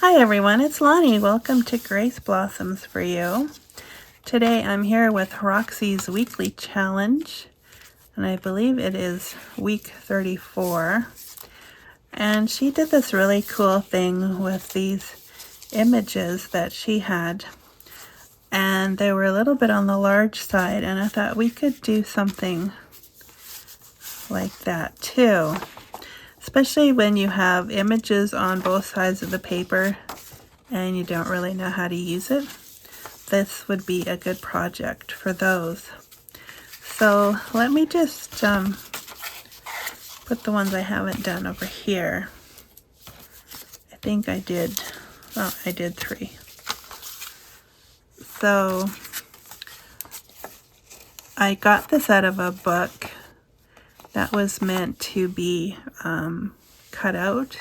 Hi everyone, it's Lonnie. Welcome to Grace Blossoms for You. Today I'm here with Roxy's weekly challenge, and I believe it is week 34. And she did this really cool thing with these images that she had, and they were a little bit on the large side, and I thought we could do something like that too. Especially when you have images on both sides of the paper and you don't really know how to use it. This would be a good project for those. So let me just put the ones I haven't done over here. I think I did 3. So I got this out of a book that was meant to be cut out,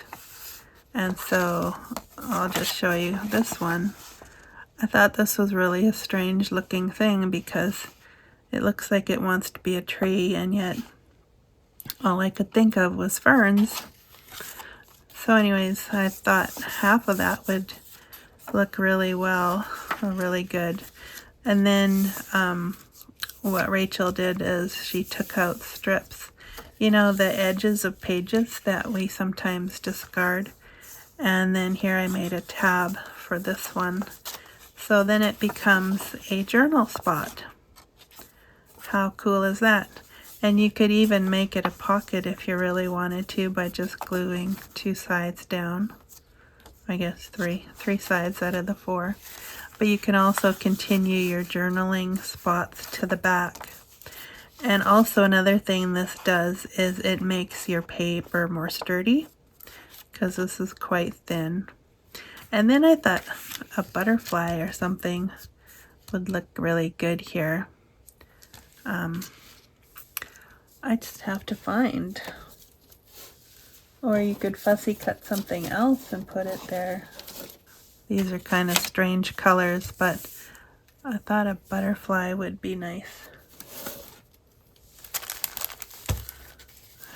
and so I'll just show you this one. I thought this was really a strange looking thing because it looks like it wants to be a tree, and yet all I could think of was ferns. So anyways, I thought half of that would look really well, or really good. And then what Rachel did is she took out strips, you know, the edges of pages that we sometimes discard. And then here I made a tab for this one. So then it becomes a journal spot. How cool is that? And you could even make it a pocket if you really wanted to by just gluing 2 sides down. I guess three sides out of the 4. But you can also continue your journaling spots to the back. And also another thing this does is it makes your paper more sturdy, because this is quite thin. And then I thought a butterfly or something would look really good here. I just have to find. Or you could fussy cut something else and put it there. These are kind of strange colors, but I thought a butterfly would be nice.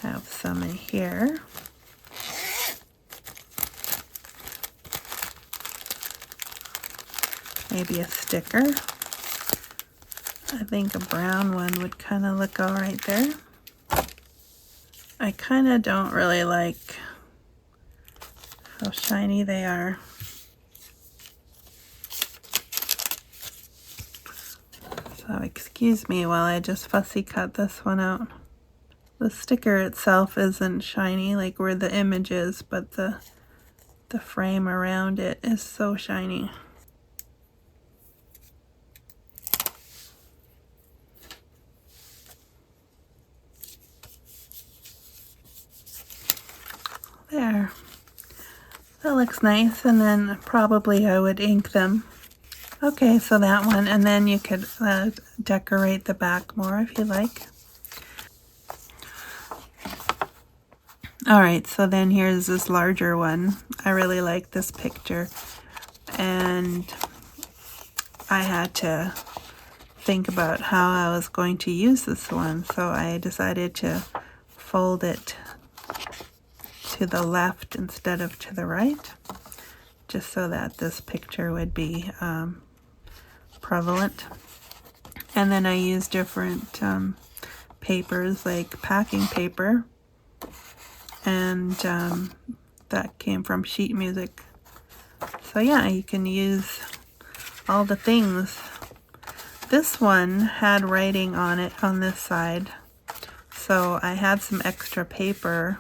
I have some in here. Maybe a sticker. I think a brown one would kind of look all right there. I kind of don't really like how shiny they are. So excuse me while I just fussy cut this one out. The sticker itself isn't shiny like where the image is, but the frame around it is so shiny. There. That looks nice, and then probably I would ink them. Okay, so that one, and then you could decorate the back more if you like. Alright, so then here's this larger one. I really like this picture, and I had to think about how I was going to use this one, so I decided to fold it to the left instead of to the right, just so that this picture would be prevalent. And then I used different papers, like packing paper, and that came from sheet music. So yeah, you can use all the things. This one had writing on it on this side, so I had some extra paper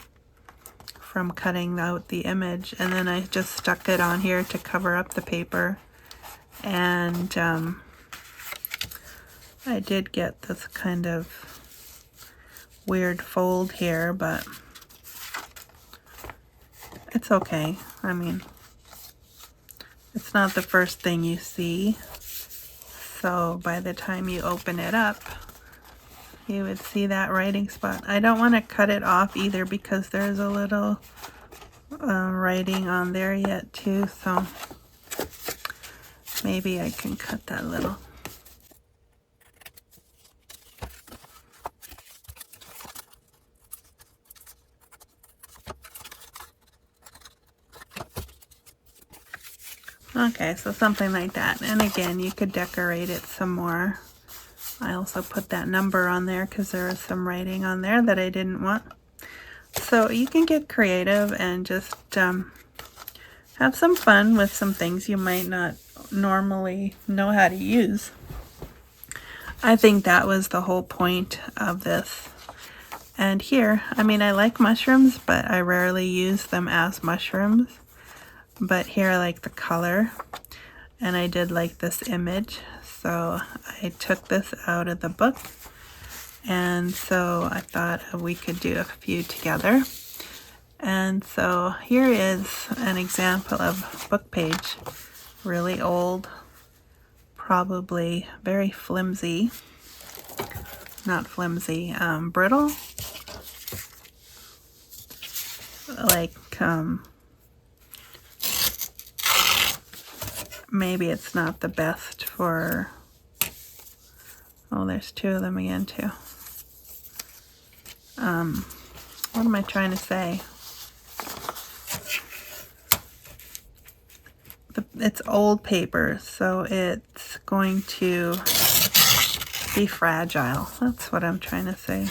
from cutting out the image, and then I just stuck it on here to cover up the paper. And I did get this kind of weird fold here, but it's okay. I mean, it's not the first thing you see, so by the time you open it up, you would see that writing spot. I don't want to cut it off either because there's a little writing on there yet too, so maybe I can cut that little. Okay, so something like that. And again, you could decorate it some more. I also put that number on there because there was some writing on there that I didn't want. So you can get creative and just have some fun with some things you might not normally know how to use. I think that was the whole point of this. And here, I mean, I like mushrooms, but I rarely use them as mushrooms. But here I like the color, and I did like this image. So I took this out of the book, and so I thought we could do a few together. And so here is an example of book page, really old, probably very flimsy, not flimsy, brittle, like maybe it's not the best for, oh, there's two of them again too. What am I trying to say? It's old paper, so it's going to be fragile. That's what I'm trying to say.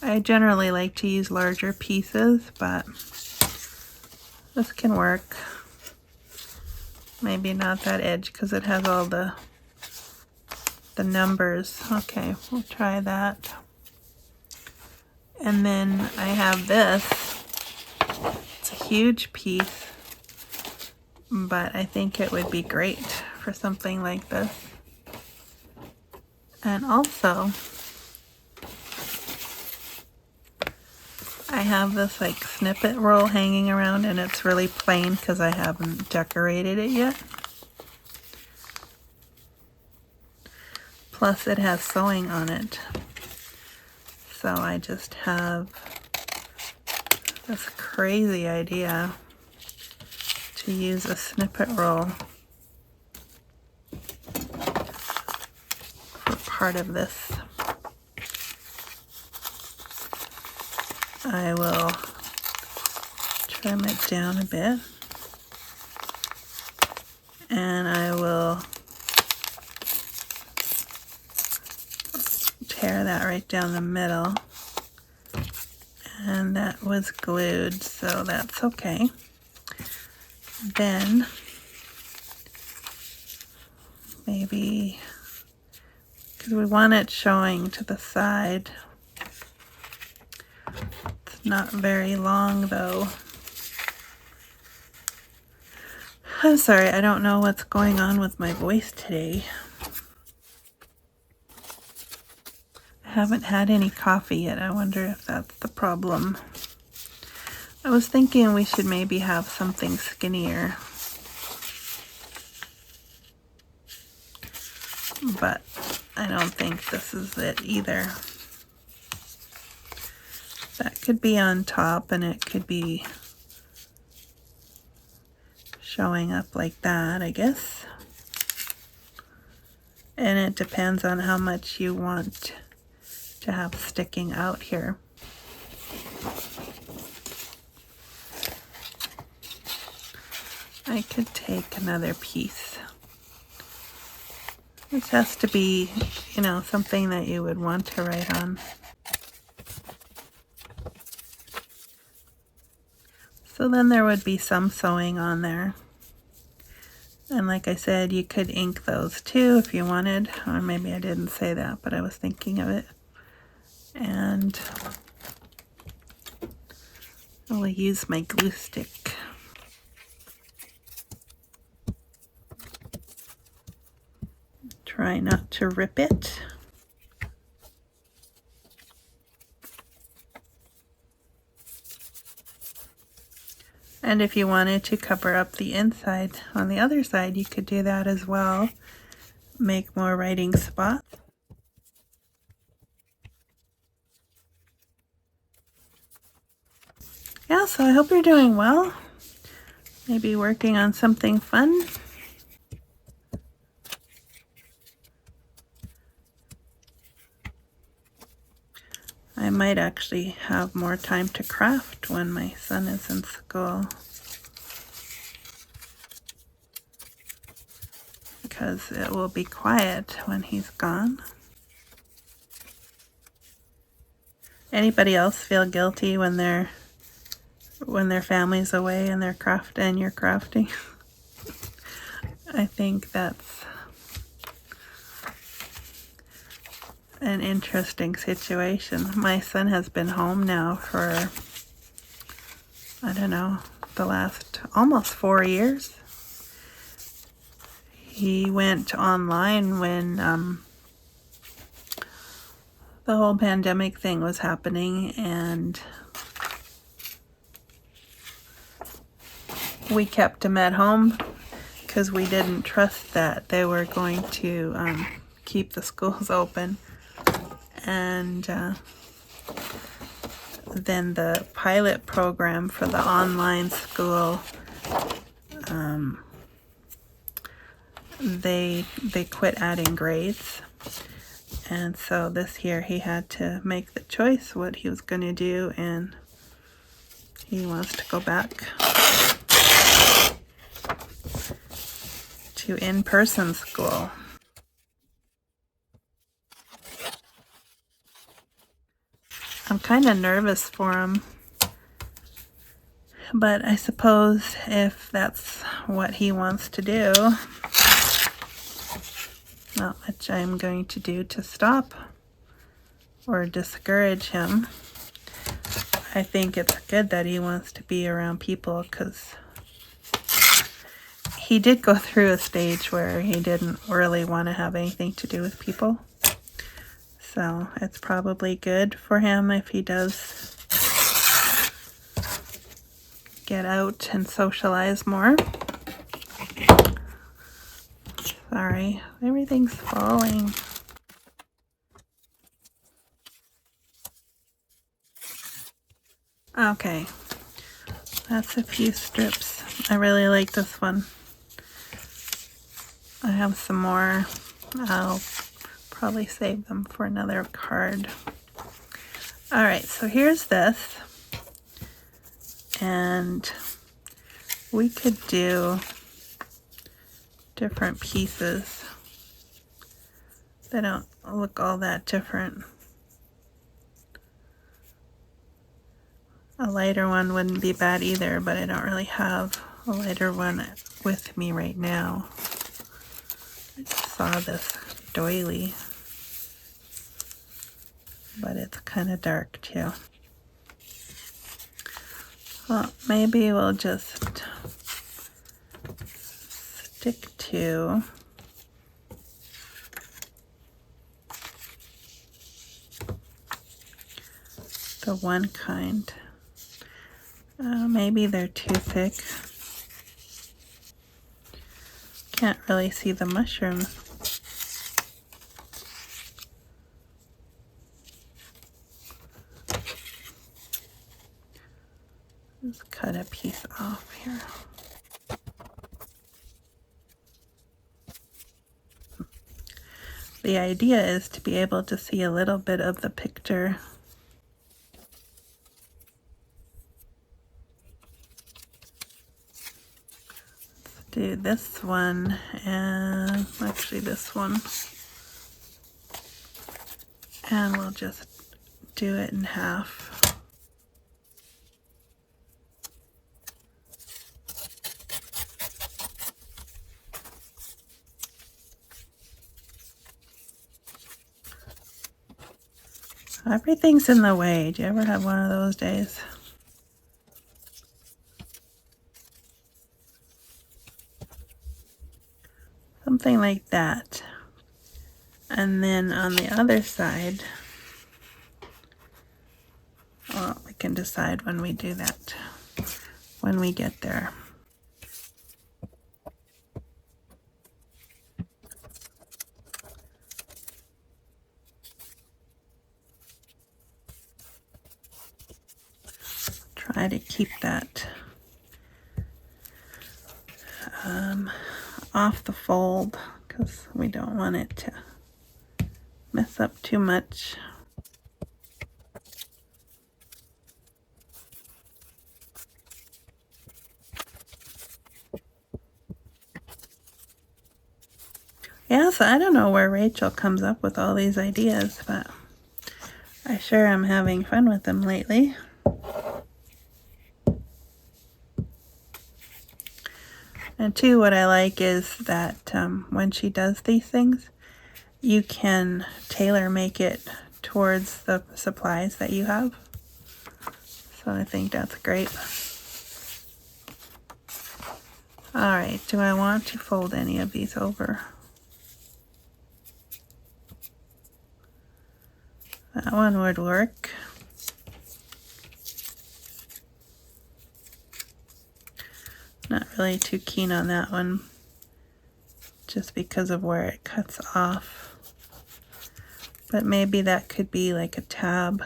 I generally like to use larger pieces, but this can work. Maybe not that edge because it has all the numbers. Okay, we'll try that. And then I have this. It's a huge piece, but I think it would be great for something like this. And also, I have this like snippet roll hanging around, and it's really plain because I haven't decorated it yet. Plus it has sewing on it. So I just have this crazy idea to use a snippet roll for part of this. I will trim it down a bit, and I will tear that right down the middle, and that was glued, so that's okay. Then maybe, because we want it showing to the side. It's not very long though. I'm sorry, I don't know what's going on with my voice today. I haven't had any coffee yet. I wonder if that's the problem. I was thinking we should maybe have something skinnier, but I don't think this is it either. That could be on top, and it could be showing up like that, I guess. And it depends on how much you want to have sticking out here. I could take another piece. This has to be, you know, something that you would want to write on. So then there would be some sewing on there. And like I said, you could ink those too if you wanted, or maybe I didn't say that, but I was thinking of it. And I'll use my glue stick. Try not to rip it. And if you wanted to cover up the inside on the other side, you could do that as well. Make more writing spots. Yeah, so I hope you're doing well. Maybe working on something fun. I might actually have more time to craft when my son is in school. because it will be quiet when he's gone. Anybody else feel guilty when their family's away and you're crafting? I think that's an interesting situation. My son has been home now for, I don't know, the last almost 4 years. He went online when the whole pandemic thing was happening, and we kept him at home because we didn't trust that they were going to keep the schools open. And then the pilot program for the online school, they quit adding grades. And so this year he had to make the choice what he was going to do, and he wants to go back to in-person school. I'm kind of nervous for him, but I suppose if that's what he wants to do, not much I'm going to do to stop or discourage him. I think it's good that he wants to be around people, because he did go through a stage where he didn't really want to have anything to do with people. So it's probably good for him if he does get out and socialize more. Sorry, everything's falling. Okay, that's a few strips. I really like this one. I have some more. I'll probably save them for another card. Alright, so here's this. And we could do different pieces. They don't look all that different. A lighter one wouldn't be bad either, but I don't really have a lighter one with me right now. I just saw this doily, but it's kind of dark too. Well, maybe we'll just stick to the one kind. Maybe they're too thick. Can't really see the mushrooms. Let's cut a piece off here. The idea is to be able to see a little bit of the picture. Let's do this one, and actually this one. And we'll just do it in half. Everything's in the way. Do you ever have one of those days? Something like that. And then on the other side, well, we can decide when we do that, when we get there. Try to keep that off the fold, because we don't want it to mess up too much. Yeah, so I don't know where Rachel comes up with all these ideas, but I sure am having fun with them lately. And too, what I like is that when she does these things, you can tailor make it towards the supplies that you have. So I think that's great. Alright, do I want to fold any of these over? That one would work. Not really too keen on that one, just because of where it cuts off. But maybe that could be like a tab.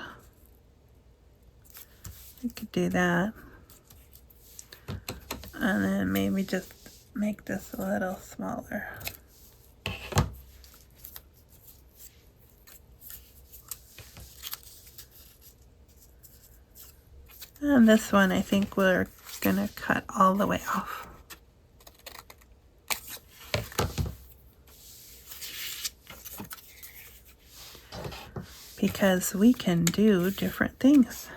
I could do that. And then maybe just make this a little smaller. And this one I think we're gonna cut all the way off. Because we can do different things.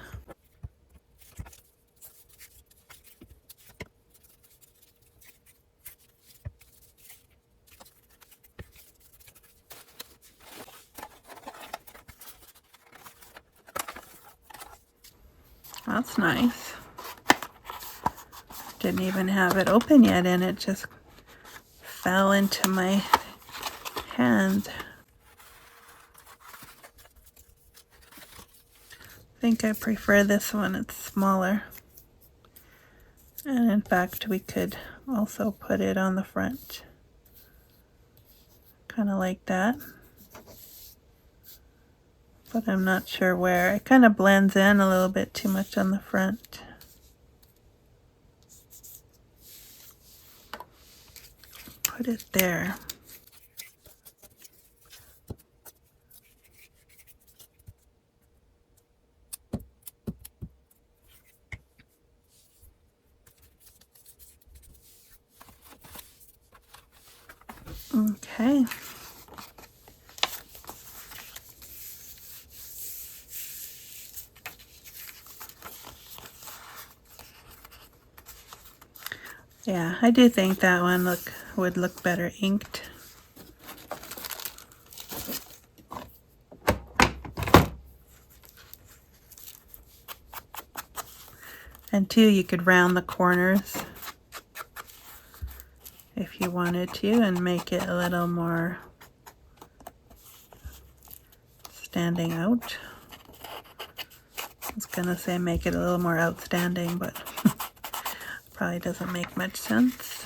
That's nice. Didn't even have it open yet and it just fell into my hand. I think I prefer this one, it's smaller. And in fact, we could also put it on the front. Kind of like that. But I'm not sure where. It kind of blends in a little bit too much on the front. Put it there. Okay. Yeah, I do think that one would look better inked. And too, you could round the corners if you wanted to and make it a little more standing out. I was gonna say make it a little more outstanding, but probably doesn't make much sense.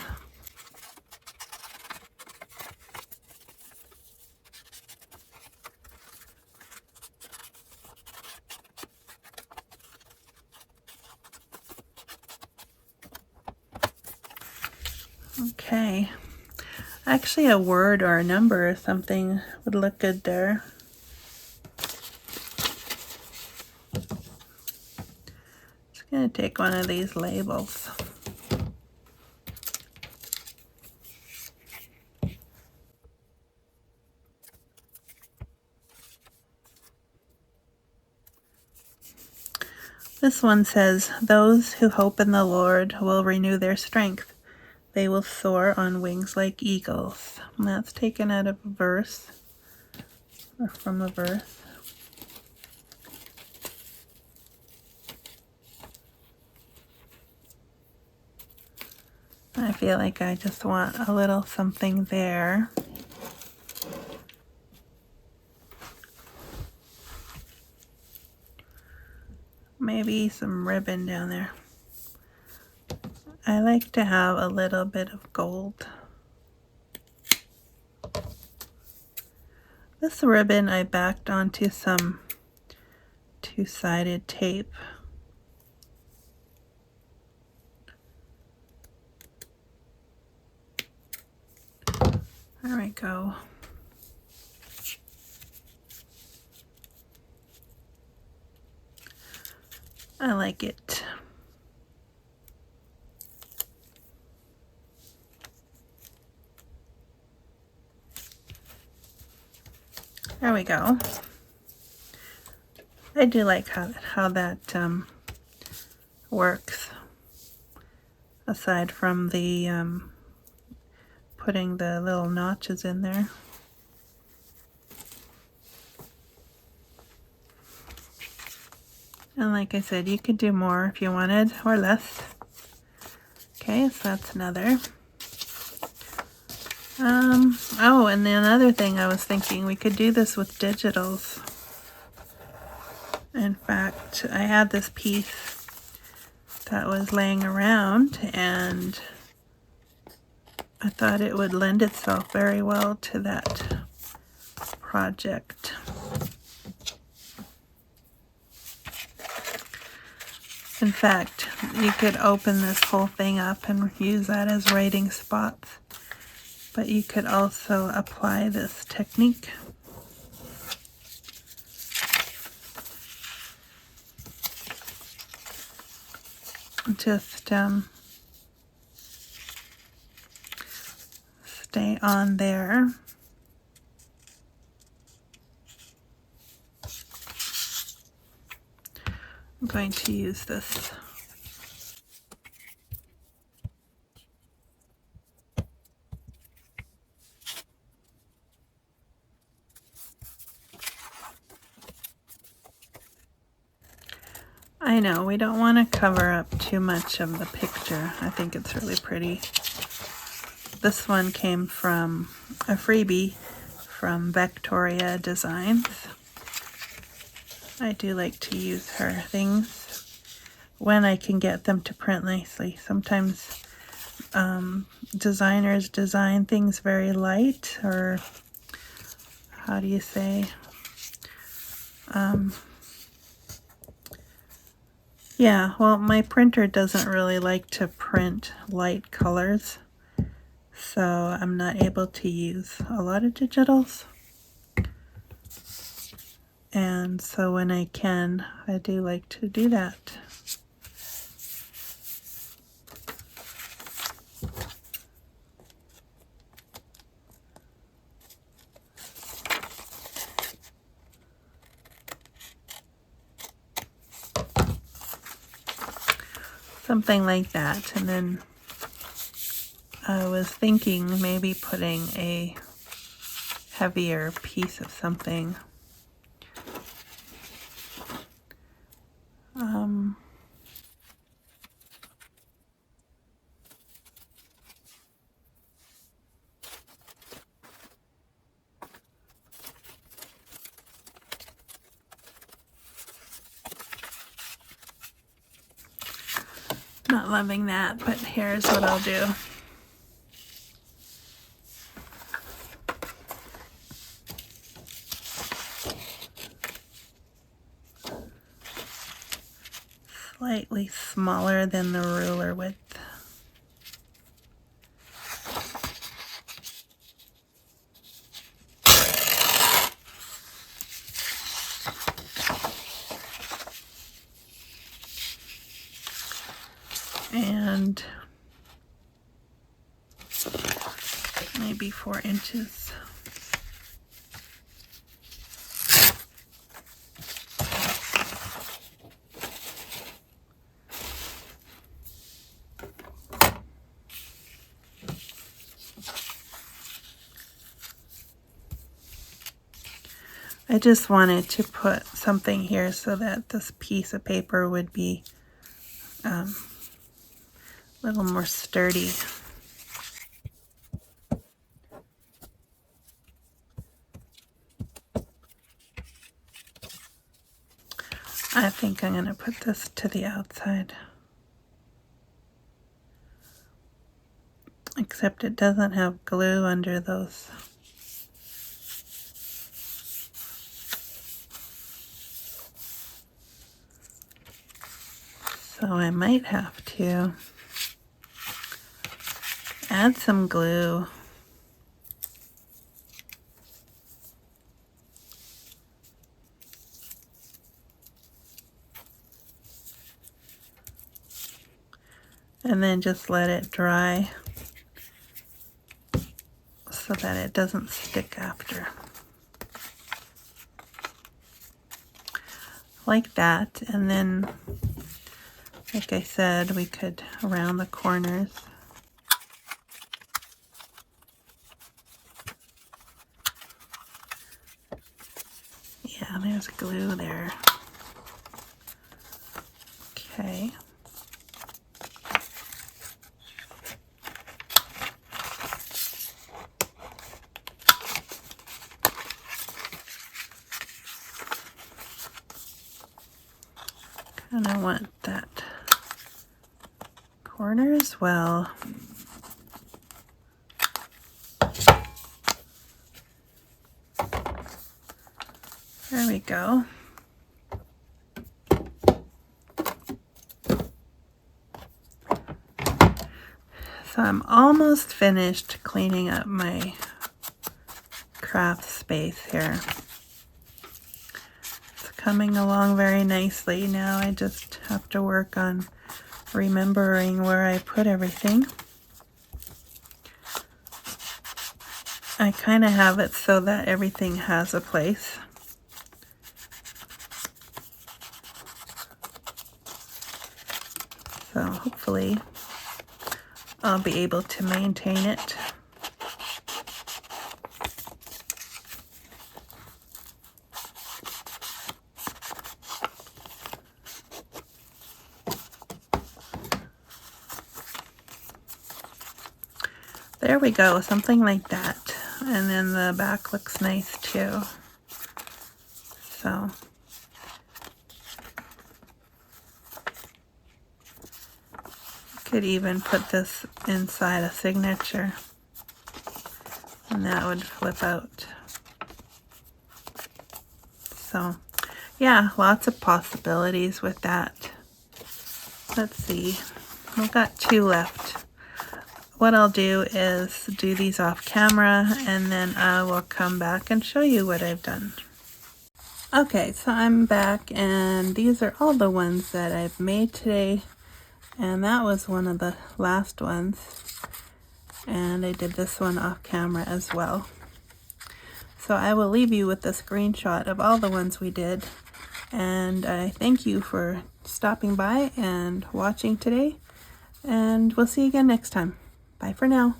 Okay. Actually, a word or a number or something would look good there. Just gonna take one of these labels. This one says, "Those who hope in the Lord will renew their strength. They will soar on wings like eagles." And that's taken out of a verse, or from a verse. I feel like I just want a little something there. Maybe some ribbon down there. I like to have a little bit of gold. This ribbon I backed onto some two-sided tape. There we go. I like it. There we go. I do like how that works, aside from the putting the little notches in there. And like I said, you could do more if you wanted, or less. Okay, so that's another. Oh, and then another thing I was thinking, we could do this with digitals. In fact, I had this piece that was laying around, and I thought it would lend itself very well to that project. In fact, you could open this whole thing up and use that as writing spots, but you could also apply this technique. Just stay on there. I'm going to use this. I know, we don't want to cover up too much of the picture. I think it's really pretty. This one came from a freebie from Victoria Designs. I do like to use her things when I can get them to print nicely. Sometimes designers design things very light, or how do you say? Yeah, well, my printer doesn't really like to print light colors, so I'm not able to use a lot of digitals. And so when I can, I do like to do that. Something like that. And then I was thinking maybe putting a heavier piece of something. Not loving that, but here's what I'll do. Slightly smaller than the ruler width. And maybe 4 inches. I just wanted to put something here so that this piece of paper would be a little more sturdy. I think I'm going to put this to the outside. Except it doesn't have glue under those. So I might have to add some glue. And then just let it dry so that it doesn't stick after. like that. And then, like I said, we could round the corners. Yeah, there's glue there. Okay. Kind of want that corner as well. There we go. So I'm almost finished cleaning up my craft space here. It's coming along very nicely. Now I just have to work on remembering where I put everything. I kind of have it so that everything has a place. So hopefully I'll be able to maintain it. There we go, something like that. And then the back looks nice too. So could even put this inside a signature and that would flip out. So yeah, lots of possibilities with that. Let's see, I've got 2 left. What I'll do is do these off camera and then I will come back and show you what I've done. Okay, so I'm back and these are all the ones that I've made today. And that was one of the last ones. And I did this one off camera as well. So I will leave you with a screenshot of all the ones we did. And I thank you for stopping by and watching today. And we'll see you again next time. Bye for now.